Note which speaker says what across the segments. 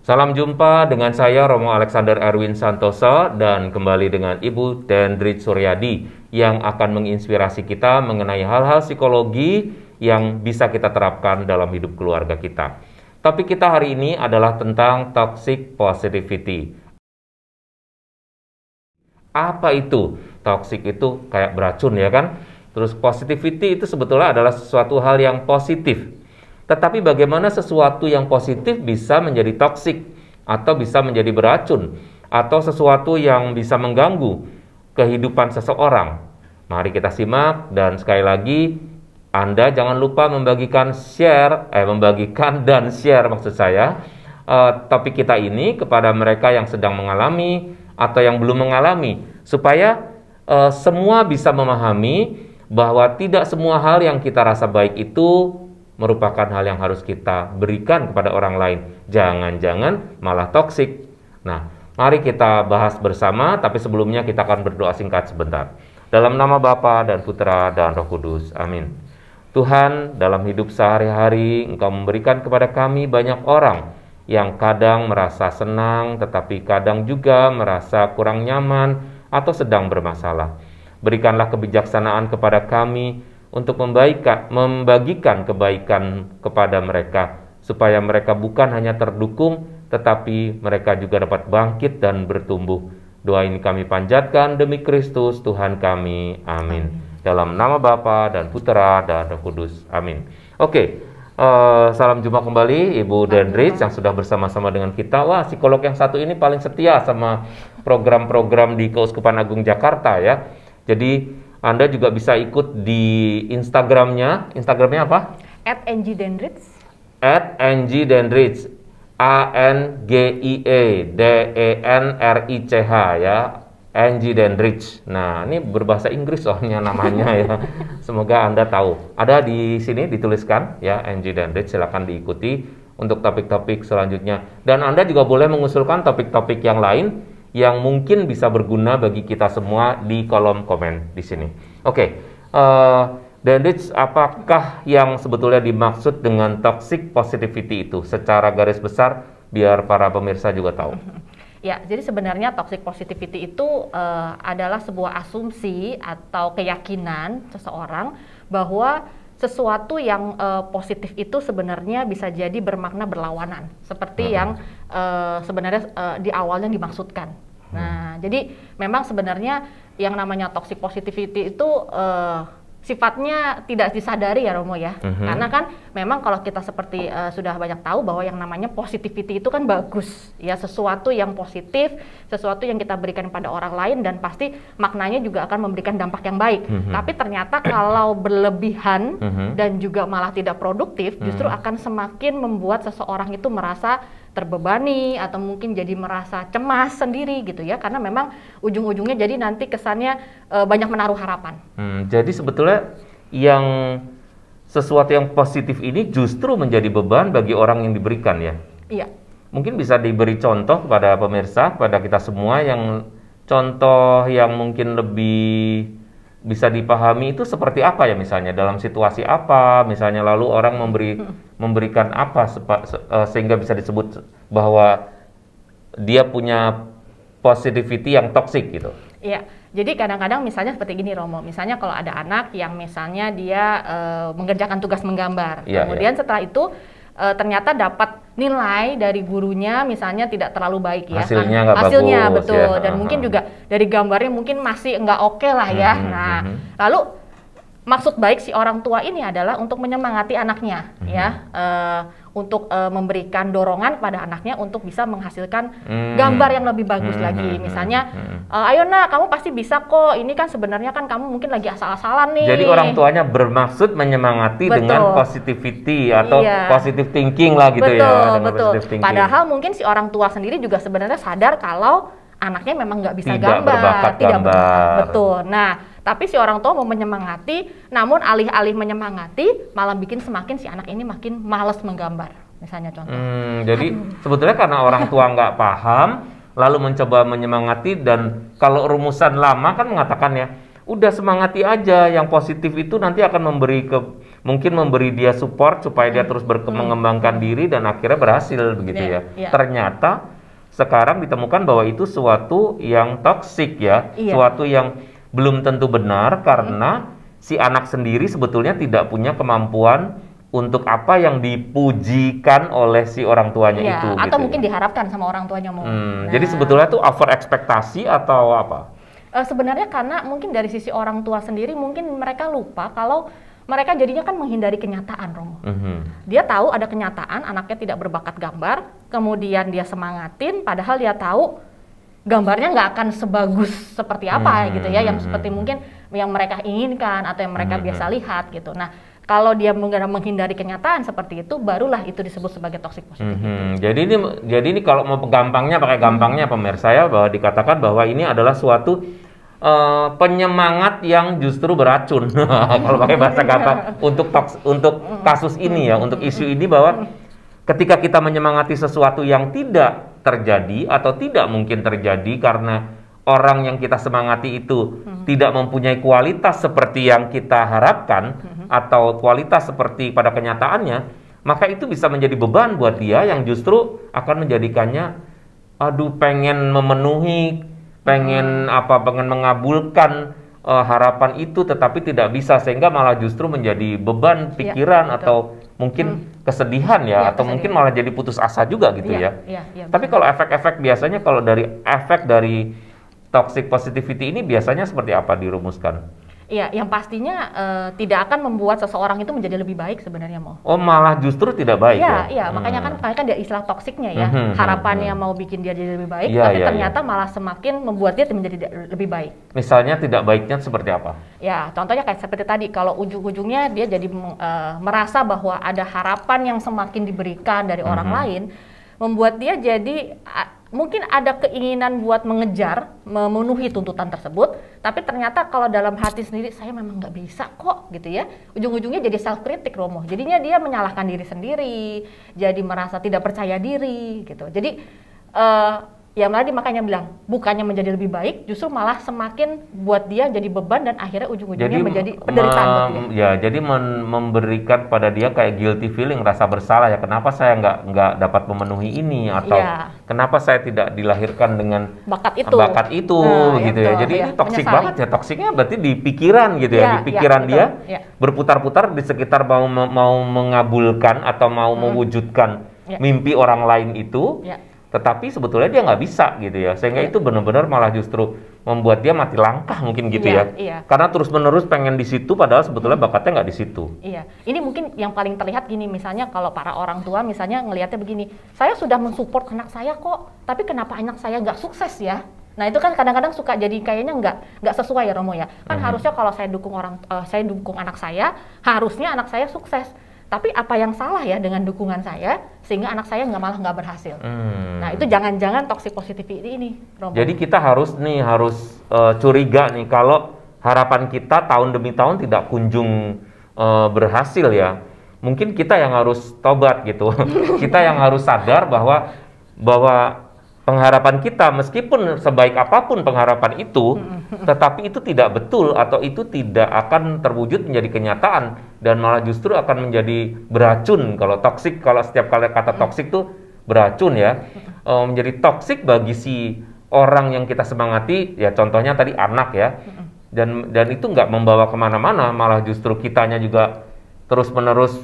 Speaker 1: Salam jumpa dengan saya Romo Alexander Erwin Santoso dan kembali dengan Ibu Dendrit Suryadi yang akan menginspirasi kita mengenai hal-hal psikologi yang bisa kita terapkan dalam hidup keluarga kita. Topik kita hari ini adalah tentang toxic positivity. Apa itu? Toxic itu kayak beracun ya kan? Terus positivity itu sebetulnya adalah sesuatu hal yang positif. Tetapi bagaimana sesuatu yang positif bisa menjadi toksik atau bisa menjadi beracun atau sesuatu yang bisa mengganggu kehidupan seseorang? Mari kita simak dan sekali lagi Anda jangan lupa membagikan dan share maksud saya topik kita ini kepada mereka yang sedang mengalami atau yang belum mengalami supaya semua bisa memahami bahwa tidak semua hal yang kita rasa baik itu merupakan hal yang harus kita berikan kepada orang lain. Jangan-jangan malah toksik. Nah, mari kita bahas bersama, tapi sebelumnya kita akan berdoa singkat sebentar. Dalam nama Bapa dan Putra dan Roh Kudus. Amin. Tuhan, dalam hidup sehari-hari Engkau memberikan kepada kami banyak orang yang kadang merasa senang, tetapi kadang juga merasa kurang nyaman atau sedang bermasalah. Berikanlah kebijaksanaan kepada kami untuk membagikan kebaikan kepada mereka, supaya mereka bukan hanya terdukung, tetapi mereka juga dapat bangkit dan bertumbuh. Doa ini kami panjatkan demi Kristus Tuhan kami. Amin. Dalam nama Bapa dan Putra dan Roh Kudus. Amin. Oke, salam jumpa kembali Ibu Dendrit yang sudah bersama-sama dengan kita. Wah, psikolog yang satu ini paling setia sama program-program di Keuskupan Agung Jakarta ya. Jadi Anda juga bisa ikut di Instagramnya. Instagramnya apa?
Speaker 2: @ngdendrits.
Speaker 1: @ngdendrits. ANGIEDENRICH ya. ngdendrits. Nah, ini berbahasa Inggris soalnya namanya ya. Semoga Anda tahu. Ada di sini dituliskan ya, ngdendrits. Silakan diikuti untuk topik-topik selanjutnya. Dan Anda juga boleh mengusulkan topik-topik yang lain yang mungkin bisa berguna bagi kita semua di kolom komen di sini. Oke, Dendrits, apakah yang sebetulnya dimaksud dengan toxic positivity itu? Secara garis besar, biar para pemirsa juga tahu.
Speaker 2: Ya, jadi sebenarnya toxic positivity itu adalah sebuah asumsi atau keyakinan seseorang bahwa sesuatu yang positif itu sebenarnya bisa jadi bermakna berlawanan, seperti yang sebenarnya di awalnya dimaksudkan. Nah, jadi memang sebenarnya yang namanya toxic positivity itu sifatnya tidak disadari ya Romo ya. Karena kan memang kalau kita seperti sudah banyak tahu bahwa yang namanya positivity itu kan bagus ya, sesuatu yang positif, sesuatu yang kita berikan pada orang lain dan pasti maknanya juga akan memberikan dampak yang baik. Tapi ternyata kalau berlebihan dan juga malah tidak produktif, justru akan semakin membuat seseorang itu merasa terbebani atau mungkin jadi merasa cemas sendiri gitu ya, karena memang ujung-ujungnya jadi nanti kesannya banyak menaruh harapan.
Speaker 1: Jadi sebetulnya yang sesuatu yang positif ini justru menjadi beban bagi orang yang diberikan ya.
Speaker 2: Iya.
Speaker 1: Mungkin bisa diberi contoh kepada pemirsa, pada kita semua, yang contoh yang mungkin lebih bisa dipahami itu seperti apa ya, misalnya dalam situasi apa, misalnya lalu orang memberikan apa sehingga bisa disebut bahwa dia punya positivity yang toxic gitu.
Speaker 2: Iya, jadi kadang-kadang misalnya seperti gini Romo, misalnya kalau ada anak yang misalnya dia mengerjakan tugas menggambar, kemudian setelah itu ternyata dapat nilai dari gurunya misalnya tidak terlalu baik ya,
Speaker 1: hasilnya nggak bagus,
Speaker 2: betul
Speaker 1: ya.
Speaker 2: Dan mungkin juga dari gambarnya mungkin masih nggak oke lah ya. Lalu maksud baik si orang tua ini adalah untuk menyemangati anaknya ya, untuk memberikan dorongan kepada anaknya untuk bisa menghasilkan gambar yang lebih bagus lagi. Misalnya, ayo nak, kamu pasti bisa kok. Ini kan sebenarnya kan kamu mungkin lagi asal-asalan nih.
Speaker 1: Jadi orang tuanya bermaksud menyemangati dengan positivity atau positive thinking lah gitu ya.
Speaker 2: Betul. Padahal mungkin si orang tua sendiri juga sebenarnya sadar kalau anaknya memang nggak bisa gambar, tidak berbakat. Betul. Nah, tapi si orang tua mau menyemangati, namun alih-alih menyemangati malah bikin semakin si anak ini makin malas menggambar, misalnya contoh.
Speaker 1: Jadi sebetulnya karena orang tua nggak paham, lalu mencoba menyemangati, dan kalau rumusan lama kan mengatakan ya, udah semangati aja, yang positif itu nanti akan mungkin memberi dia support supaya dia terus mengembangkan diri dan akhirnya berhasil begitu ya. Ternyata sekarang ditemukan bahwa itu suatu yang toksik ya, suatu yang belum tentu benar karena si anak sendiri sebetulnya tidak punya kemampuan untuk apa yang dipujikan oleh si orang tuanya itu.
Speaker 2: Atau
Speaker 1: gitu
Speaker 2: mungkin diharapkan sama orang tuanya mau.
Speaker 1: Jadi sebetulnya tuh over ekspektasi atau apa?
Speaker 2: Sebenarnya karena mungkin dari sisi orang tua sendiri mungkin mereka lupa kalau mereka jadinya kan menghindari kenyataan, Romo. Dia tahu ada kenyataan anaknya tidak berbakat gambar, kemudian dia semangatin, padahal dia tahu gambarnya nggak akan sebagus seperti apa gitu ya, yang seperti mungkin yang mereka inginkan atau yang mereka biasa lihat gitu. Nah, kalau dia menghindari kenyataan seperti itu, barulah itu disebut sebagai toxic positivity.
Speaker 1: Jadi ini kalau mau gampangnya pakai gampangnya pemirsa ya, bahwa dikatakan bahwa ini adalah suatu penyemangat yang justru beracun. Kalau pakai bahasa kata untuk kasus ini ya, untuk isu ini, bahwa ketika kita menyemangati sesuatu yang tidak terjadi atau tidak mungkin terjadi karena orang yang kita semangati itu tidak mempunyai kualitas seperti yang kita harapkan atau kualitas seperti pada kenyataannya, maka itu bisa menjadi beban buat dia yang justru akan menjadikannya pengen memenuhi, pengen mengabulkan harapan itu tetapi tidak bisa, sehingga malah justru menjadi beban pikiran atau mungkin kesedihan atau mungkin malah jadi putus asa juga gitu ya. Tapi kalau efek-efek biasanya, kalau dari efek dari toxic positivity ini biasanya seperti apa dirumuskan?
Speaker 2: Iya, yang pastinya tidak akan membuat seseorang itu menjadi lebih baik sebenarnya, Mo.
Speaker 1: Oh, malah justru tidak baik ya?
Speaker 2: Iya, makanya kan dia istilah toksiknya ya. Harapannya mau bikin dia jadi lebih baik, tapi ternyata malah semakin membuat dia menjadi lebih baik. Misalnya
Speaker 1: tidak baiknya seperti apa?
Speaker 2: Ya, contohnya kayak seperti tadi, kalau ujung-ujungnya dia jadi merasa bahwa ada harapan yang semakin diberikan dari orang lain, membuat dia jadi mungkin ada keinginan buat mengejar, memenuhi tuntutan tersebut, tapi ternyata kalau dalam hati sendiri, saya memang nggak bisa kok, gitu ya. Ujung-ujungnya jadi self-kritik, Romo. Jadinya dia menyalahkan diri sendiri, jadi merasa tidak percaya diri, gitu. Jadi, ya makanya bilang, bukannya menjadi lebih baik, justru malah semakin buat dia jadi beban dan akhirnya ujung-ujungnya menjadi penderitaan buat dia.
Speaker 1: Ya, jadi memberikan pada dia kayak guilty feeling, rasa bersalah ya, kenapa saya nggak dapat memenuhi ini, atau kenapa saya tidak dilahirkan dengan bakat itu gitu ya. Jadi ini toksik banget ya, toksiknya berarti di pikiran gitu ya, di pikiran dia berputar-putar di sekitar mau mengabulkan atau mau mewujudkan mimpi orang lain itu. Tetapi sebetulnya dia nggak bisa gitu ya, sehingga itu benar-benar malah justru membuat dia mati langkah mungkin gitu ya. Karena terus-menerus pengen di situ, padahal sebetulnya bakatnya nggak di situ.
Speaker 2: Ini mungkin yang paling terlihat gini, misalnya kalau para orang tua misalnya ngelihatnya begini, saya sudah mensupport anak saya kok, tapi kenapa anak saya nggak sukses ya? Nah itu kan kadang-kadang suka jadi kayaknya nggak sesuai ya, Romo ya. Kan harusnya kalau saya dukung anak saya, harusnya anak saya sukses. Tapi apa yang salah ya dengan dukungan saya sehingga anak saya malah nggak berhasil. Nah itu jangan-jangan toxic positivity ini, Romo.
Speaker 1: Jadi kita harus curiga nih kalau harapan kita tahun demi tahun tidak kunjung berhasil ya. Mungkin kita yang harus tobat gitu. Kita yang harus sadar bahwa pengharapan kita, meskipun sebaik apapun pengharapan itu, tetapi itu tidak betul atau itu tidak akan terwujud menjadi kenyataan dan malah justru akan menjadi beracun. Kalau toksik, kalau setiap kali kata toksik itu beracun ya, menjadi toksik bagi si orang yang kita semangati, ya contohnya tadi anak ya, dan itu nggak membawa kemana-mana, malah justru kitanya juga terus-menerus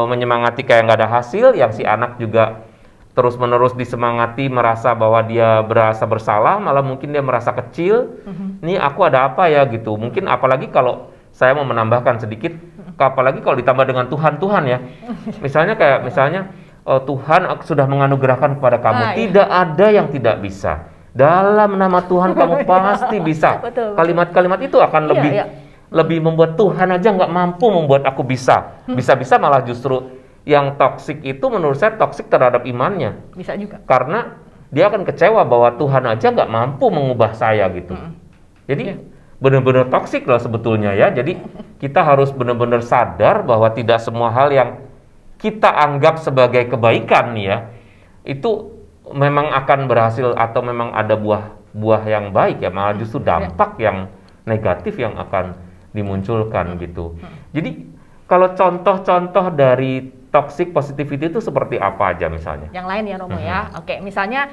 Speaker 1: menyemangati kayak nggak ada hasil, yang si anak juga terus-menerus disemangati, merasa bahwa dia berasa bersalah, malah mungkin dia merasa kecil. Nih aku ada apa ya gitu. Mungkin apalagi kalau saya mau menambahkan sedikit, apalagi kalau ditambah dengan Tuhan ya. Misalnya Tuhan sudah menganugerahkan kepada kamu, tidak ada yang tidak bisa. Dalam nama Tuhan kamu pasti bisa. Kalimat-kalimat itu akan lebih membuat Tuhan aja nggak mampu membuat aku bisa. Bisa-bisa malah justru yang toksik itu menurut saya toksik terhadap imannya.
Speaker 2: Bisa juga.
Speaker 1: Karena dia akan kecewa bahwa Tuhan aja nggak mampu mengubah saya gitu. Jadi benar-benar toksik lah sebetulnya ya. Jadi kita harus benar-benar sadar bahwa tidak semua hal yang kita anggap sebagai kebaikan nih ya, itu memang akan berhasil atau memang ada buah yang baik ya, malah justru dampak yang negatif yang akan dimunculkan gitu. Jadi kalau contoh-contoh dari toxic positivity itu seperti apa aja misalnya?
Speaker 2: Yang lain ya Romo ya. Oke, misalnya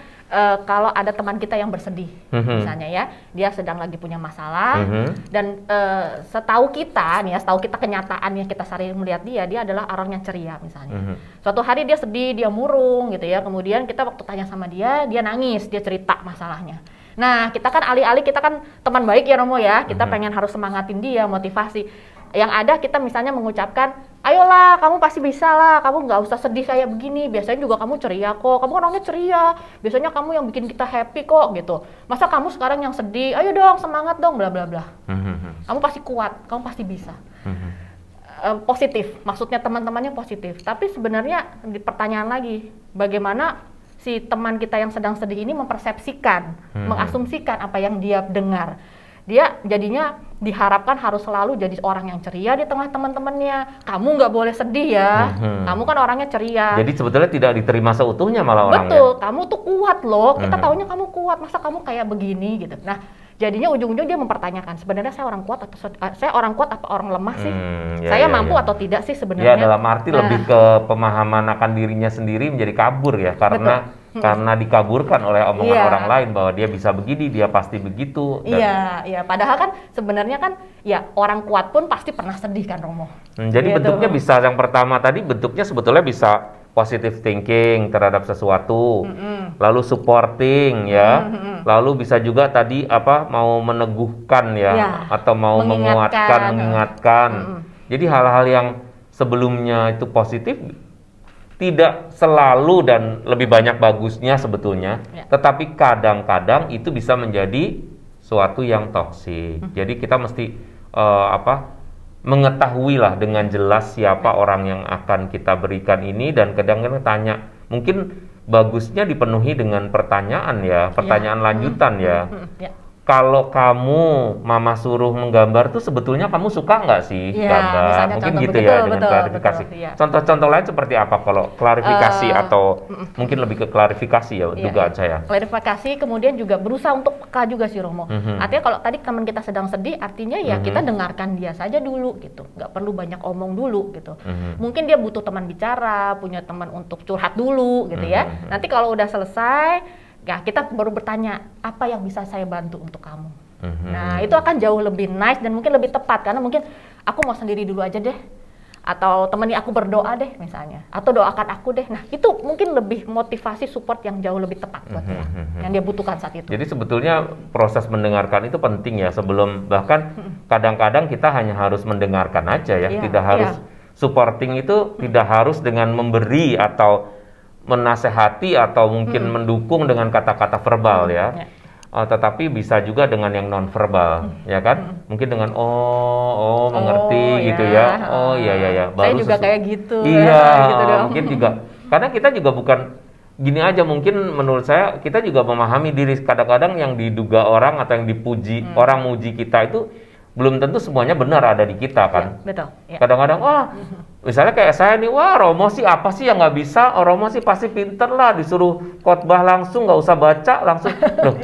Speaker 2: kalau ada teman kita yang bersedih, misalnya ya, dia sedang lagi punya masalah dan setahu kita nih ya, setahu kita kenyataannya kita sering melihat dia adalah orang yang ceria misalnya. Suatu hari dia sedih, dia murung gitu ya. Kemudian kita waktu tanya sama dia nangis, dia cerita masalahnya. Nah, kita kan alih-alih kita kan teman baik ya Romo ya, kita pengen harus semangatin dia, motivasi. Yang ada kita misalnya mengucapkan, ayolah kamu pasti bisa lah, kamu nggak usah sedih kayak begini, biasanya juga kamu ceria kok, kamu kan orangnya ceria, biasanya kamu yang bikin kita happy kok gitu. Masa kamu sekarang yang sedih, ayo dong semangat dong bla bla bla. Kamu pasti kuat, kamu pasti bisa. Positif, maksudnya teman-temannya positif. Tapi sebenarnya di pertanyaan lagi, bagaimana si teman kita yang sedang sedih ini mempersepsikan, mengasumsikan apa yang dia dengar. Dia jadinya diharapkan harus selalu jadi orang yang ceria di tengah teman-temannya. Kamu nggak boleh sedih ya, kamu kan orangnya ceria.
Speaker 1: Jadi sebetulnya tidak diterima seutuhnya malah orangnya.
Speaker 2: Betul, kamu tuh kuat loh, kita taunya kamu kuat, masa kamu kayak begini gitu. Nah, jadinya ujung-ujung dia mempertanyakan, sebenarnya saya orang kuat atau saya orang kuat apa orang lemah sih? Saya mampu atau tidak sih sebenarnya?
Speaker 1: Ya, dalam arti lebih ke pemahaman akan dirinya sendiri menjadi kabur ya, karena dikaburkan oleh omongan orang lain bahwa dia bisa begini, dia pasti begitu.
Speaker 2: Iya, padahal kan sebenarnya kan ya orang kuat pun pasti pernah sedih kan Romo.
Speaker 1: Jadi bentuknya bisa, yang pertama tadi bentuknya sebetulnya bisa positive thinking terhadap sesuatu, lalu supporting ya, lalu bisa juga tadi mau meneguhkan ya, atau mau mengingatkan. Jadi hal-hal yang sebelumnya itu positif tidak selalu dan lebih banyak bagusnya sebetulnya, tetapi kadang-kadang itu bisa menjadi suatu yang toksik. Jadi kita mesti mengetahui lah dengan jelas siapa orang yang akan kita berikan ini, dan kadang-kadang tanya, mungkin bagusnya dipenuhi dengan pertanyaan ya, pertanyaan lanjutan ya. Kalau kamu mama suruh menggambar tuh sebetulnya kamu suka nggak sih gambar? Mungkin gitu ya, dengan klarifikasi. Contoh-contoh lain seperti apa kalau klarifikasi atau mungkin lebih ke klarifikasi ya, dugaan saya.
Speaker 2: Klarifikasi, kemudian juga berusaha untuk peka juga sih Romo. Artinya kalau tadi teman kita sedang sedih, artinya ya kita dengarkan dia saja dulu gitu, nggak perlu banyak omong dulu gitu. Mungkin dia butuh teman bicara, punya teman untuk curhat dulu gitu ya. Nanti kalau udah selesai, ya kita baru bertanya, apa yang bisa saya bantu untuk kamu? Nah, itu akan jauh lebih nice dan mungkin lebih tepat, karena mungkin aku mau sendiri dulu aja deh, atau temani aku berdoa deh misalnya, atau doakan aku deh. Nah, itu mungkin lebih motivasi support yang jauh lebih tepat buat dia, yang dia butuhkan saat itu.
Speaker 1: Jadi sebetulnya proses mendengarkan itu penting ya, sebelum, bahkan kadang-kadang kita hanya harus mendengarkan aja ya, tidak harus supporting itu tidak harus dengan memberi atau menasehati atau mungkin mendukung dengan kata-kata verbal ya. Tetapi bisa juga dengan yang non verbal ya kan, mungkin dengan mengerti gitu ya, iya baru
Speaker 2: saya juga kayak gitu
Speaker 1: gitu mungkin juga karena kita juga bukan gini aja, mungkin menurut saya kita juga memahami diri, kadang-kadang yang diduga orang atau yang dipuji orang muji kita itu belum tentu semuanya benar ada di kita kan.
Speaker 2: Betul.
Speaker 1: Kadang-kadang misalnya kayak saya nih, Romo sih apa sih yang nggak bisa? Romo sih pasti pinter lah, disuruh khotbah langsung nggak usah baca langsung. Loh,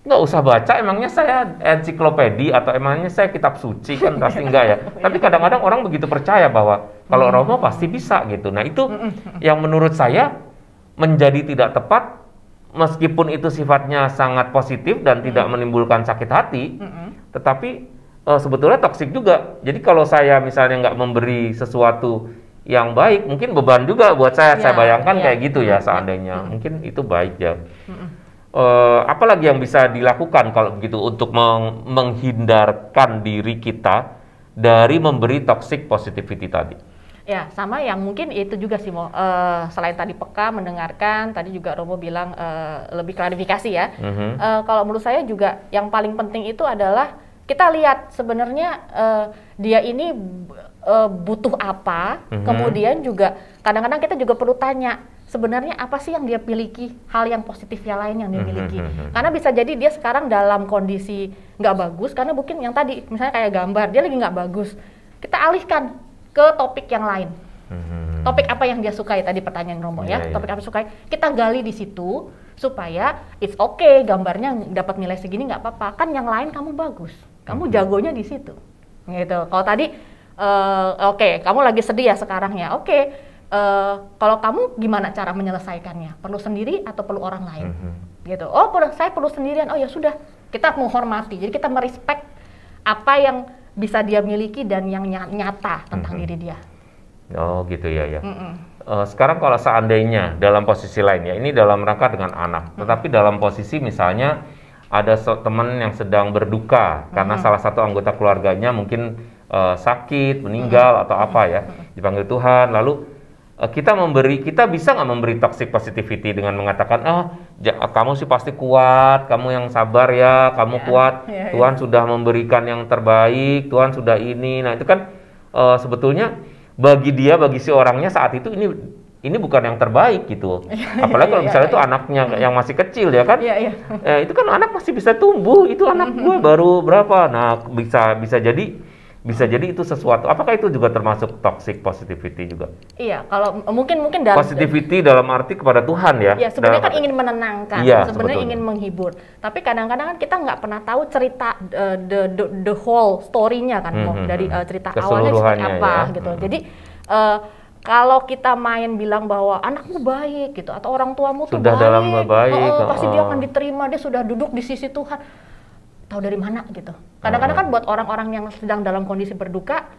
Speaker 1: nggak usah baca, emangnya saya ensiklopedi atau emangnya saya kitab suci? Kan pasti enggak ya. Tapi kadang-kadang orang begitu percaya bahwa kalau Romo pasti bisa gitu. Nah itu yang menurut saya menjadi tidak tepat, meskipun itu sifatnya sangat positif dan tidak menimbulkan sakit hati, tetapi sebetulnya toksik juga. Jadi kalau saya misalnya nggak memberi sesuatu yang baik, mungkin beban juga buat saya. Saya bayangkan kayak gitu ya seandainya. Mungkin itu baik ya. Apalagi yang bisa dilakukan kalau begitu untuk menghindarkan diri kita dari memberi toxic positivity tadi?
Speaker 2: Ya, sama yang mungkin itu juga sih, selain tadi peka, mendengarkan, tadi juga Romo bilang lebih klarifikasi ya. Kalau menurut saya juga yang paling penting itu adalah kita lihat sebenarnya dia ini butuh apa, kemudian juga kadang-kadang kita juga perlu tanya sebenarnya apa sih yang dia miliki, hal yang positif yang lain yang dia miliki. Karena bisa jadi dia sekarang dalam kondisi nggak bagus, karena mungkin yang tadi misalnya kayak gambar, dia lagi nggak bagus. Kita alihkan ke topik yang lain. Topik apa yang dia sukai tadi pertanyaan Romo ya. Topik apa sukai, kita gali di situ supaya it's okay, gambarnya dapat nilai segini nggak apa-apa. Kan yang lain kamu bagus, kamu jagonya di situ. Gitu. Kalau tadi oke, kamu lagi sedih ya sekarang ya. Oke, kalau kamu gimana cara menyelesaikannya? Perlu sendiri atau perlu orang lain? Gitu. Oh, saya perlu sendirian. Oh ya sudah, kita menghormati. Jadi kita merespek apa yang bisa dia miliki dan yang nyata tentang diri dia.
Speaker 1: Oh gitu ya. Sekarang kalau seandainya dalam posisi lain ya, ini dalam rangka dengan anak, tetapi dalam posisi misalnya ada teman yang sedang berduka karena salah satu anggota keluarganya mungkin sakit, meninggal atau apa ya, dipanggil Tuhan, lalu kita bisa nggak memberi toxic positivity dengan mengatakan, kamu sih pasti kuat, kamu yang sabar ya, kamu kuat, Tuhan sudah memberikan yang terbaik, Tuhan sudah ini. Nah itu kan sebetulnya bagi si orangnya saat itu ini bukan yang terbaik gitu. Apalagi kalau misalnya itu anaknya yang masih kecil ya kan, itu kan anak masih bisa tumbuh, itu anak gue baru berapa. Nah bisa jadi itu sesuatu. Apakah itu juga termasuk toxic positivity juga? Iya, kalau mungkin dalam positivity dalam arti kepada Tuhan ya. Iya, sebenarnya kan ingin menenangkan, sebenarnya ingin menghibur. Tapi kadang-kadang kan kita nggak pernah tahu cerita the whole story-nya kan, dari cerita awalnya seperti apa gitu. Jadi kalau kita main bilang bahwa anakmu baik gitu atau orang tuamu tuh baik, pasti dia akan diterima, dia sudah duduk di sisi Tuhan. Tahu dari mana gitu. Kadang-kadang kan buat orang-orang yang sedang dalam kondisi berduka,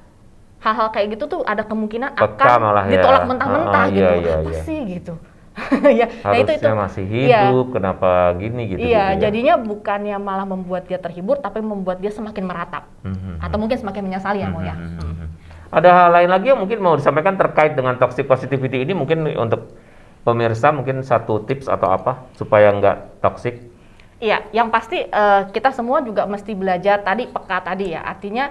Speaker 1: hal-hal kayak gitu tuh ada kemungkinan akan ditolak mentah-mentah gitu. Apa sih gitu. Harusnya masih hidup, kenapa gini gitu.
Speaker 2: Jadinya bukannya malah membuat dia terhibur, tapi membuat dia semakin meratap. Atau mungkin semakin menyesali ya, ya.
Speaker 1: Ada hal lain lagi yang mungkin mau disampaikan terkait dengan toxic positivity ini, mungkin untuk pemirsa mungkin satu tips atau apa supaya nggak toxic?
Speaker 2: Iya, yang pasti kita semua juga mesti belajar peka tadi ya. Artinya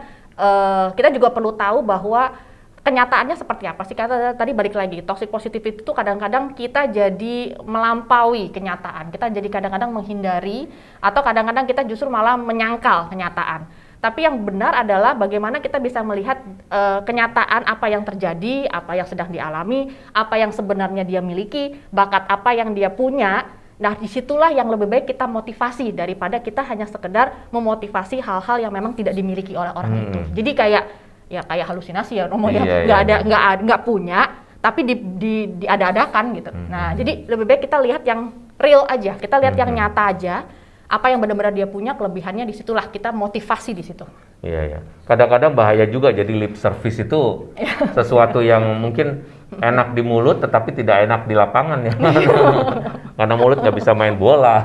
Speaker 2: kita juga perlu tahu bahwa kenyataannya seperti apa sih. Kata tadi balik lagi, toxic positivity itu kadang-kadang kita jadi melampaui kenyataan. Kita jadi kadang-kadang menghindari atau kadang-kadang kita justru malah menyangkal kenyataan. Tapi yang benar adalah bagaimana kita bisa melihat kenyataan apa yang terjadi, apa yang sedang dialami, apa yang sebenarnya dia miliki, bakat apa yang dia punya. Nah, disitulah yang lebih baik kita motivasi daripada kita hanya sekedar memotivasi hal-hal yang memang tidak dimiliki oleh orang itu. Jadi kayak halusinasi ya, Romo ya, nggak punya, tapi diada-adakan gitu. Nah, jadi lebih baik kita lihat yang real aja, kita lihat yang nyata aja, apa yang benar-benar dia punya, kelebihannya, disitulah kita motivasi di situ.
Speaker 1: Iya. Kadang-kadang bahaya juga jadi lip service itu sesuatu yang mungkin enak di mulut tetapi tidak enak di lapangan ya. Karena mulut nggak bisa main bola.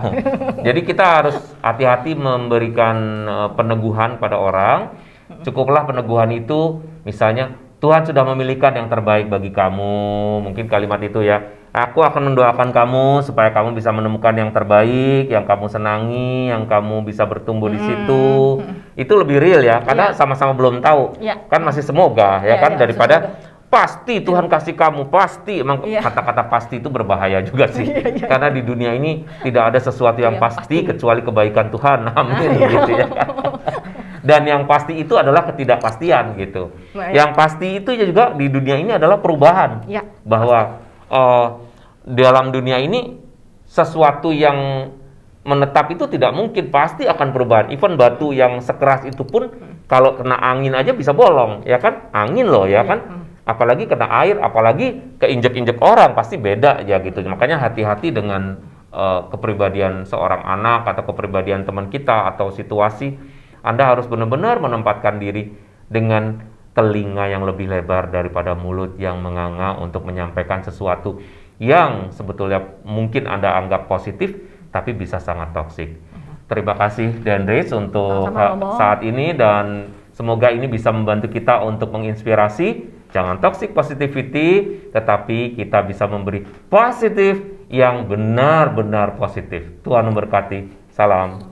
Speaker 1: Jadi kita harus hati-hati memberikan peneguhan pada orang. Cukuplah peneguhan itu misalnya, Tuhan sudah memilihkan yang terbaik bagi kamu. Mungkin kalimat itu ya, aku akan mendoakan kamu supaya kamu bisa menemukan yang terbaik, yang kamu senangi, yang kamu bisa bertumbuh di situ. Itu lebih real ya, karena sama-sama belum tahu. Kan masih semoga ya kan, daripada pasti Tuhan kasih kamu, pasti. Emang kata-kata pasti itu berbahaya juga sih. Karena di dunia ini tidak ada sesuatu yang pasti kecuali kebaikan Tuhan. Amin gitu ya. Dan yang pasti itu adalah ketidakpastian gitu. Yang pasti itu juga di dunia ini adalah perubahan. Bahwa dalam dunia ini sesuatu yang menetap itu tidak mungkin, pasti akan perubahan. Even batu yang sekeras itu pun kalau kena angin aja bisa bolong, ya kan? Angin loh ya kan? Apalagi kena air, apalagi keinjek-injek orang, pasti beda ya gitu. Makanya hati-hati dengan kepribadian seorang anak atau kepribadian teman kita atau situasi. Anda harus benar-benar menempatkan diri dengan telinga yang lebih lebar daripada mulut yang menganga untuk menyampaikan sesuatu yang sebetulnya mungkin Anda anggap positif, tapi bisa sangat toksik. Terima kasih Dendris untuk saat ini, dan semoga ini bisa membantu kita untuk menginspirasi. Jangan toxic positivity, tetapi kita bisa memberi positif yang benar-benar positif. Tuhan memberkati. Salam.